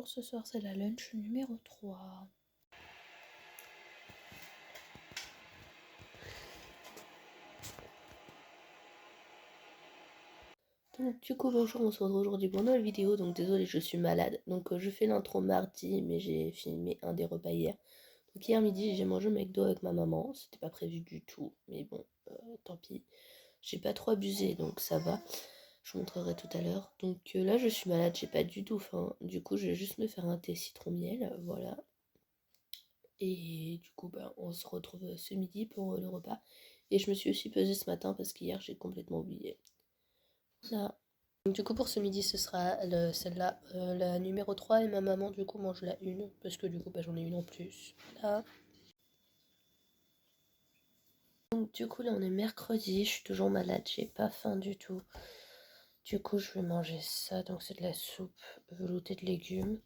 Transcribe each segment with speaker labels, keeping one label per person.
Speaker 1: pour ce soir, c'est la lunch numéro 3. Donc du coup bonjour, on se retrouve aujourd'hui pour une nouvelle vidéo. Donc désolé, je suis malade. Donc je fais l'intro mardi, mais j'ai filmé un des repas hier. Donc hier midi, j'ai mangé au McDo avec ma maman. C'était pas prévu du tout, mais bon, tant pis. J'ai pas trop abusé, donc ça va. Je vous montrerai tout à l'heure. Donc là, je suis malade, j'ai pas du tout faim. Du coup, je vais juste me faire un thé citron miel, voilà. Et du coup, on se retrouve ce midi pour le repas. Et je me suis aussi pesée ce matin parce qu'hier, j'ai complètement oublié. Voilà. Donc, du coup, pour ce midi, ce sera celle-là, la numéro 3. Et ma maman, du coup, mange la une. Parce que du coup, j'en ai une en plus. Voilà. Donc, du coup, là, on est mercredi. Je suis toujours malade. J'ai pas faim du tout. Du coup, je vais manger ça. Donc, c'est de la soupe veloutée de légumes.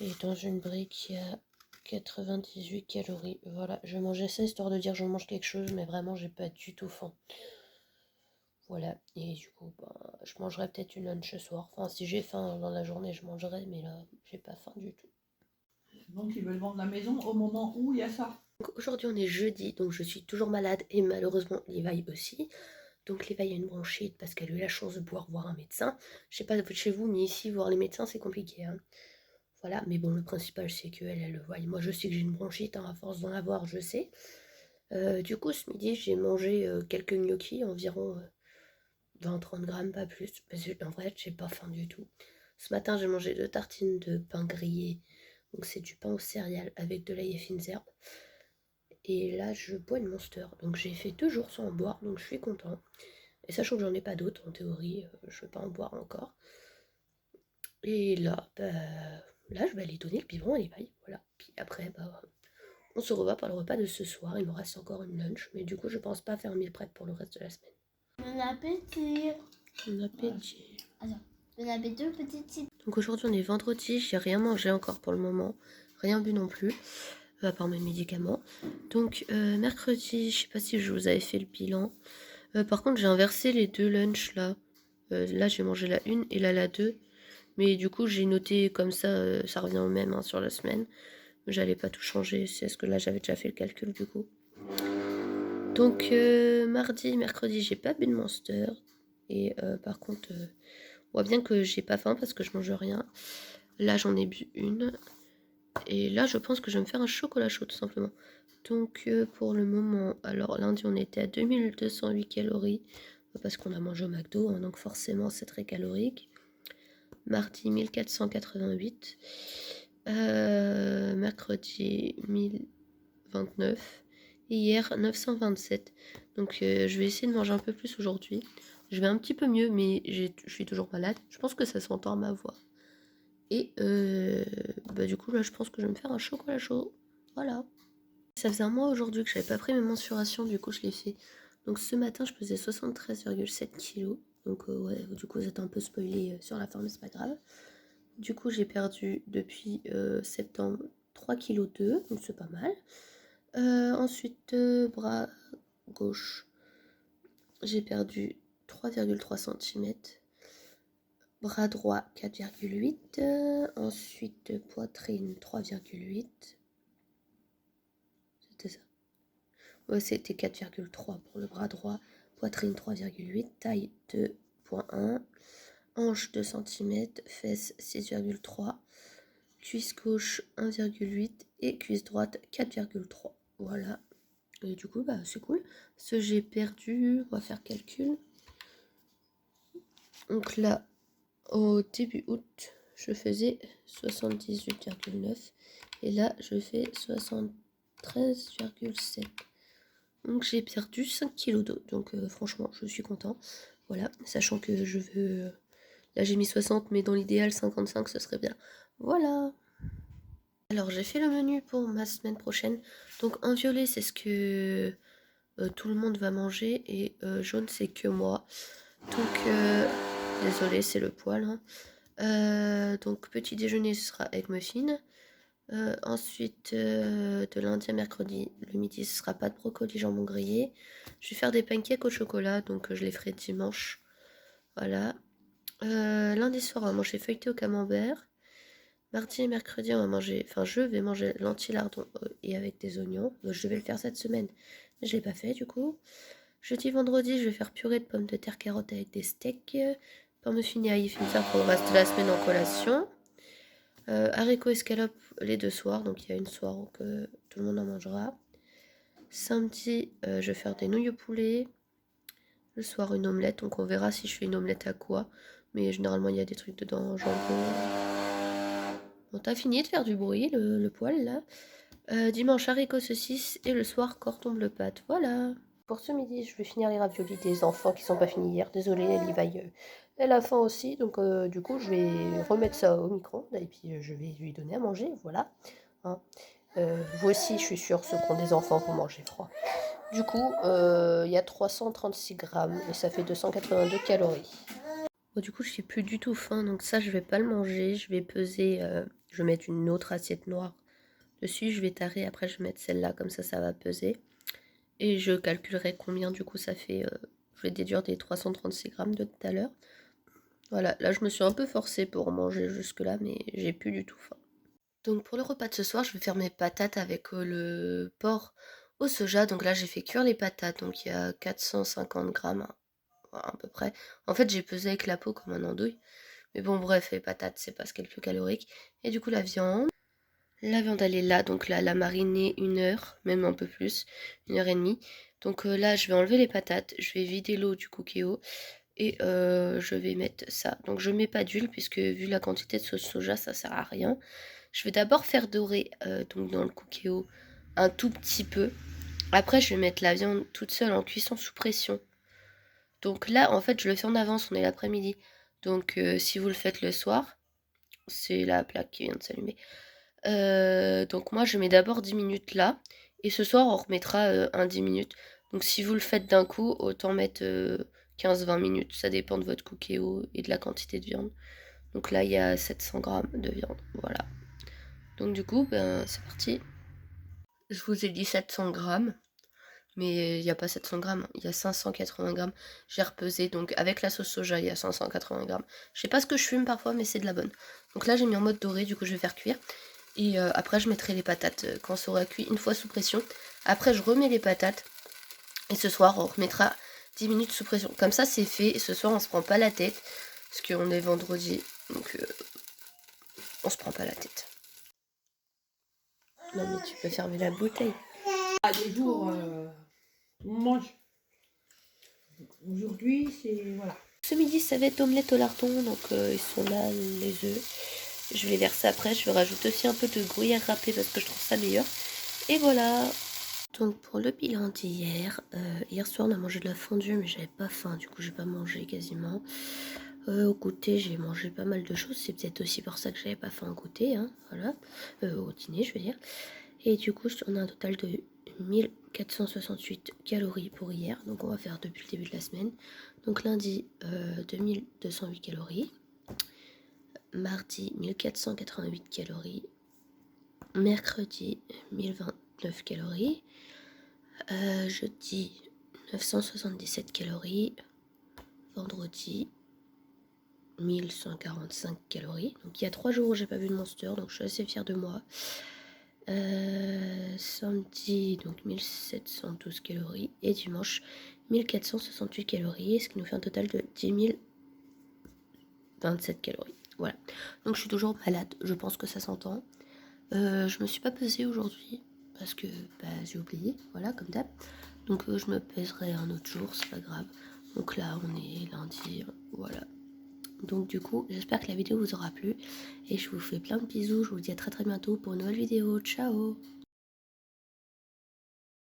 Speaker 1: Et dans une brique, il y a 98 calories. Voilà, je vais manger ça histoire de dire que je mange quelque chose, mais vraiment, j'ai pas du tout faim. Voilà, et du coup, je mangerai peut-être une lunch ce soir. Enfin, si j'ai faim dans la journée, je mangerai, mais là, j'ai pas faim du tout.
Speaker 2: Donc, ils veulent vendre la maison au moment où il y a ça.
Speaker 1: Aujourd'hui, on est jeudi, donc je suis toujours malade, et malheureusement, Levi aussi. Donc, Levi a une bronchite parce qu'elle a eu la chance de pouvoir voir un médecin. Je sais pas chez vous, mais ici, voir les médecins, c'est compliqué, hein. Voilà, mais bon, le principal, c'est qu'elle le voit. Moi, je sais que j'ai une bronchite, hein, à force d'en avoir, je sais. Du coup, ce midi, j'ai mangé quelques gnocchis, environ 20-30 grammes, pas plus. Parce que, en vrai, j'ai pas faim du tout. Ce matin, j'ai mangé 2 tartines de pain grillé. Donc, c'est du pain aux céréales avec de l'ail et fines herbes. Et là, je bois une Monster. Donc, j'ai fait 2 jours sans en boire, donc je suis content. Et sachant que j'en ai pas d'autres, en théorie, je vais pas en boire encore. Et là, là, je vais aller donner le biberon à l'éveil. Voilà. Puis après, on se revoit pour le repas de ce soir. Il me reste encore une lunch, mais du coup, je pense pas faire meal prep pour le reste de la semaine.
Speaker 3: Bon appétit.
Speaker 1: Bon appétit.
Speaker 3: Attends, bon appétit, petite.
Speaker 1: Donc aujourd'hui, on est vendredi. J'ai rien mangé encore pour le moment. Rien bu non plus, à part mes médicaments. Donc mercredi, je sais pas si je vous avais fait le bilan. Par contre, j'ai inversé les deux lunchs là. Là, j'ai mangé la 1 et là la 2. Mais du coup, j'ai noté comme ça, ça revient au même, hein, sur la semaine. J'allais pas tout changer, c'est ce que là j'avais déjà fait le calcul du coup. Donc mardi, mercredi, j'ai pas bu de Monster. Et par contre, on voit bien que j'ai pas faim parce que je mange rien. Là, j'en ai bu une. Et là, je pense que je vais me faire un chocolat chaud tout simplement. Donc pour le moment, alors lundi, on était à 2208 calories parce qu'on a mangé au McDo, hein, donc forcément c'est très calorique. Mardi, 1488. Mercredi, 1029. Et hier, 927. Donc je vais essayer de manger un peu plus aujourd'hui. Je vais un petit peu mieux, mais je suis toujours malade. Je pense que ça s'entend à ma voix. Et du coup, là, je pense que je vais me faire un chocolat chaud. Voilà. Ça faisait un mois aujourd'hui que j'avais pas pris mes mensurations, du coup, je l'ai fait. Donc ce matin, je pesais 73,7 kg. Donc ouais, du coup, vous êtes un peu spoilé sur la forme, c'est pas grave. Du coup, j'ai perdu depuis septembre 3,2 kg, donc c'est pas mal. Ensuite, bras gauche, j'ai perdu 3,3 cm. Bras droit 4,8. Ensuite, poitrine 3,8. C'était ça. Ouais, c'était 4,3 pour le bras droit. Poitrine 3,8. Taille 2,1. Hanche 2 cm. Fesses 6,3. Cuisse gauche 1,8 et cuisse droite 4,3. Voilà. Et du coup, c'est cool. Ce j'ai perdu, on va faire calcul. Donc là, au début août, je faisais 78,9 et là, je fais 73,7. Donc j'ai perdu 5 kg d'eau. Donc franchement, je suis content. Voilà, sachant que je veux... là, j'ai mis 60, mais dans l'idéal, 55, ce serait bien. Voilà. Alors j'ai fait le menu pour ma semaine prochaine. Donc en violet c'est ce que tout le monde va manger et jaune c'est que moi. Donc désolé c'est le poil, hein. Donc petit déjeuner ce sera egg muffin. Ensuite de lundi à mercredi le midi ce sera pâte brocoli jambon grillé. Je vais faire des pancakes au chocolat donc je les ferai dimanche. Voilà. Lundi soir on va manger feuilleté au camembert. Mardi et mercredi, on va manger, enfin je vais manger lentilles lardons et avec des oignons. Je devais le faire cette semaine, mais je l'ai pas fait du coup. Jeudi, vendredi, je vais faire purée de pommes de terre carottes avec des steaks. Pommes fines et ail, ça pour le reste de la semaine en collation. Haricots escalopes les 2 soirs, donc il y a une soir où que tout le monde en mangera. Samedi, je vais faire des nouilles au poulet. Le soir, une omelette, donc on verra si je fais une omelette à quoi. Mais généralement, il y a des trucs dedans, jambon. Bon, t'as fini de faire du bruit, le poêle, là. Dimanche, haricots saucisses. Et le soir, cordon bleu pâte. Voilà. Pour ce midi, je vais finir les raviolis des enfants qui sont pas finis hier. Désolée, Levi, elle a faim aussi. Donc, du coup, je vais remettre ça au micro-ondes. Et puis, je vais lui donner à manger. Voilà. Hein. Vous aussi, je suis sûre, ceux qui ont des enfants, vous mangez froid. Du coup, il y a 336 grammes et ça fait 282 calories. Bon, du coup, je n'ai plus du tout faim, donc ça, je vais pas le manger. Je vais peser, je vais mettre une autre assiette noire dessus. Je vais tarer, après, je vais mettre celle-là, comme ça va peser. Et je calculerai combien, du coup, ça fait. Je vais déduire des 336 grammes de tout à l'heure. Voilà, là, je me suis un peu forcée pour manger jusque-là, mais j'ai plus du tout faim. Donc, pour le repas de ce soir, je vais faire mes patates avec le porc au soja. Donc là, j'ai fait cuire les patates. Donc, il y a 450 grammes, à peu près. En fait, j'ai pesé avec la peau comme un andouille. Mais bon, bref, les patates, c'est pas ce qui est le plus calorique. Et du coup, la viande. La viande, elle est là. Donc là, la mariner 1 heure, même un peu plus. 1 heure et demie. Donc là, je vais enlever les patates. Je vais vider l'eau du cookéo. Et je vais mettre ça. Donc, je mets pas d'huile, puisque vu la quantité de sauce soja, ça sert à rien. Je vais d'abord faire dorer donc dans le cookéo un tout petit peu. Après, je vais mettre la viande toute seule en cuisson sous pression. Donc là, en fait, je le fais en avance, on est l'après-midi. Donc si vous le faites le soir, c'est la plaque qui vient de s'allumer. Donc moi, je mets d'abord 10 minutes là. Et ce soir, on remettra un 10 minutes. Donc si vous le faites d'un coup, autant mettre 15-20 minutes. Ça dépend de votre cookéo et de la quantité de viande. Donc là, il y a 700 grammes de viande. Voilà. Donc du coup, ben, c'est parti. Je vous ai dit 700 grammes. Mais il n'y a pas 700 grammes, il y a 580 grammes. J'ai repesé, donc avec la sauce soja, il y a 580 grammes. Je sais pas ce que je fume parfois, mais c'est de la bonne. Donc là, j'ai mis en mode doré, du coup, je vais faire cuire. Et après, je mettrai les patates quand ça aura cuit, une fois sous pression. Après, je remets les patates. Et ce soir, on remettra 10 minutes sous pression. Comme ça, c'est fait. Et ce soir, on se prend pas la tête. Parce qu'on est vendredi. Donc, on se prend pas la tête. Non, mais tu peux fermer la bouteille.
Speaker 2: Des jours, on mange. Aujourd'hui, c'est. Voilà.
Speaker 1: Ce midi, ça va être omelette au lardon, donc ils sont là, les œufs. Je vais les verser après, je vais rajouter aussi un peu de gruyère râpée parce que je trouve ça meilleur. Et voilà. Donc pour le bilan d'hier, hier soir on a mangé de la fondue mais j'avais pas faim, du coup j'ai pas mangé quasiment. Au goûter j'ai mangé pas mal de choses, c'est peut-être aussi pour ça que j'avais pas faim au goûter, hein, voilà. Au dîner je veux dire. Et du coup on a un total de 1468 calories pour hier, donc on va faire depuis le début de la semaine. Donc lundi 2208 calories, mardi 1488 calories, mercredi 1029 calories, jeudi 977 calories, vendredi 1145 calories. Donc il y a 3 jours où j'ai pas vu de Monster, donc je suis assez fière de moi. Samedi donc 1712 calories et dimanche 1468 calories, ce qui nous fait un total de 10 027 calories. Voilà, donc je suis toujours malade, je pense que ça s'entend. Je me suis pas pesée aujourd'hui parce que j'ai oublié, voilà, comme d'hab. Donc je me pèserai un autre jour, c'est pas grave. Donc là on est lundi, voilà. Donc du coup j'espère que la vidéo vous aura plu et je vous fais plein de bisous. Je vous dis à très très bientôt pour une nouvelle vidéo. Ciao.